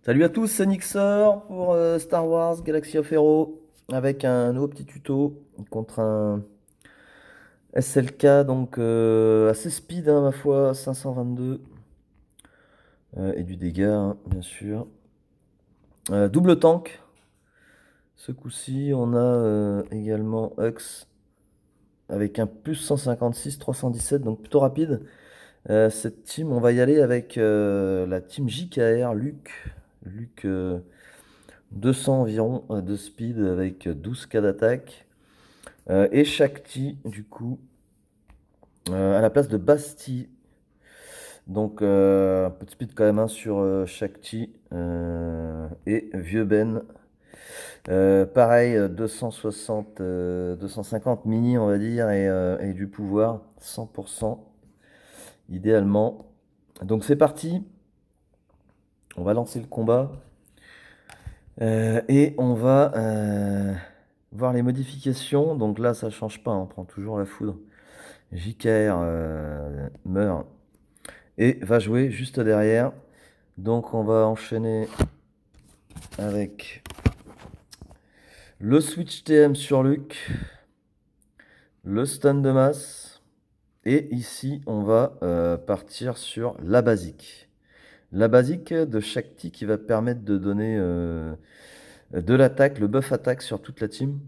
Salut à tous, c'est Nixor pour Star Wars Galaxy of Heroes avec un nouveau petit tuto contre un SLK donc assez speed ma foi, 522 et du dégât bien sûr. Double tank, ce coup-ci on a également Hux avec un plus 156, 317 donc plutôt rapide. Cette team on va y aller avec la team JKR, Luke 200 environ de speed avec 12K d'attaque. Et Shakti, du coup, à la place de Basti. Donc, un peu de speed quand même sur Shakti. Et Vieux Ben. Pareil, 260, 250 mini, on va dire, et du pouvoir, 100%, idéalement. Donc, c'est parti. On va lancer le combat. Et on va voir les modifications. Donc là, ça change pas, on prend toujours la foudre. JKR meurt et va jouer juste derrière. Donc on va enchaîner avec le switch TM sur Luke, le stun de masse, et ici on va partir sur la basique. La basique de Shakti qui va permettre de donner de l'attaque, le buff attaque sur toute la team.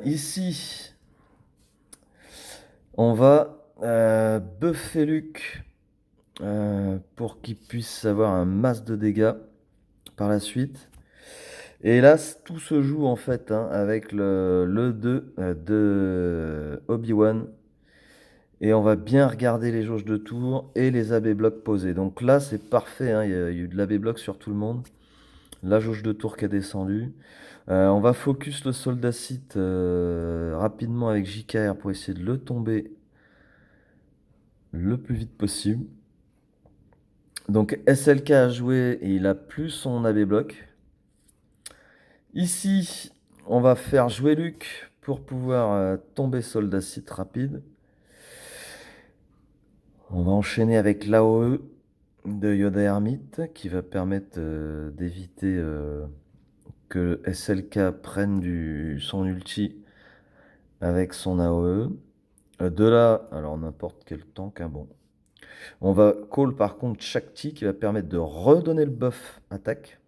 Ici, on va buffer Luke pour qu'il puisse avoir un masse de dégâts par la suite. Et là, tout se joue en fait avec le 2 de Obi-Wan. Et on va bien regarder les jauges de tour et les AB blocs posés. Donc là, c'est parfait, il y a eu de l'AB bloc sur tout le monde. La jauge de tour qui est descendue. On va focus le soldat Sith rapidement avec JKR pour essayer de le tomber le plus vite possible. Donc SLK a joué et il a plus son AB bloc. Ici, on va faire jouer Luke pour pouvoir tomber soldat Sith rapide. On va enchaîner avec l'AOE de Yoda Hermite qui va permettre d'éviter que SLK prenne son ulti avec son AOE. De là, alors n'importe quel tank, bon. On va call par contre Shakti qui va permettre de redonner le buff attaque.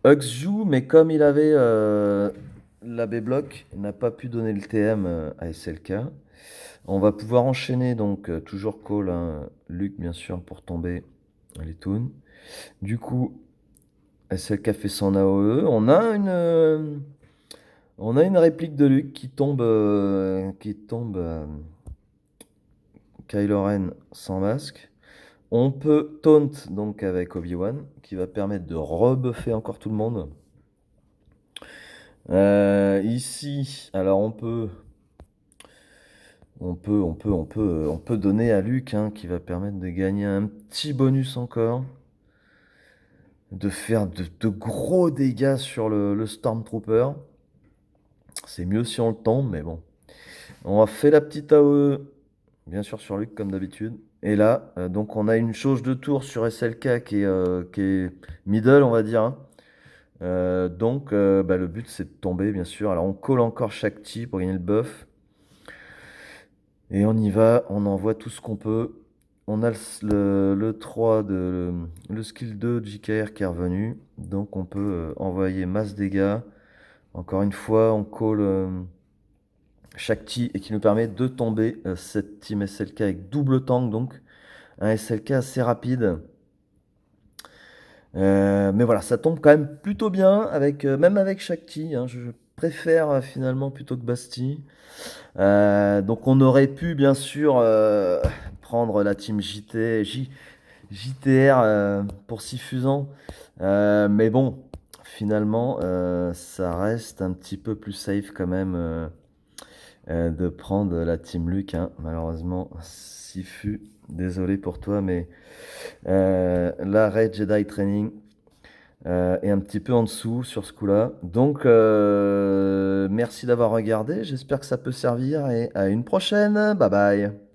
Hux joue, mais comme il avait l'AB block, il n'a pas pu donner le TM à SLK. On va pouvoir enchaîner, donc toujours call, Luke bien sûr pour tomber les toons. Du coup, SLK fait son AOE. On a une réplique de Luke qui tombe, Kylo Ren sans masque. On peut taunt donc avec Obi-Wan qui va permettre de rebuffer encore tout le monde. Ici, alors on peut donner à Luke qui va permettre de gagner un petit bonus encore, de faire de gros dégâts sur le Stormtrooper. C'est mieux si on le tombe, mais bon. On a fait la petite AOE, bien sûr sur Luke comme d'habitude. Et là, donc on a une jauge de tour sur SLK qui est middle, on va dire. Donc le but c'est de tomber, bien sûr. Alors on colle encore Shakti pour gagner le buff. Et on y va, on envoie tout ce qu'on peut. On a le 3 le skill 2 de JKR qui est revenu. Donc on peut envoyer masse dégâts. Encore une fois, on call Shakti et qui nous permet de tomber cette team SLK avec double tank. Donc un SLK assez rapide. Mais voilà, ça tombe quand même plutôt bien, même avec Shakti. Je préfère finalement plutôt que Basti. Donc on aurait pu bien sûr prendre la team JTR pour Sifusan. Mais bon, finalement, ça reste un petit peu plus safe quand même de prendre la team Luke. Malheureusement, Sifu, désolé pour toi, mais l'arrêt Jedi Training est un petit peu en dessous sur ce coup-là. Donc, merci d'avoir regardé. J'espère que ça peut servir et à une prochaine. Bye bye.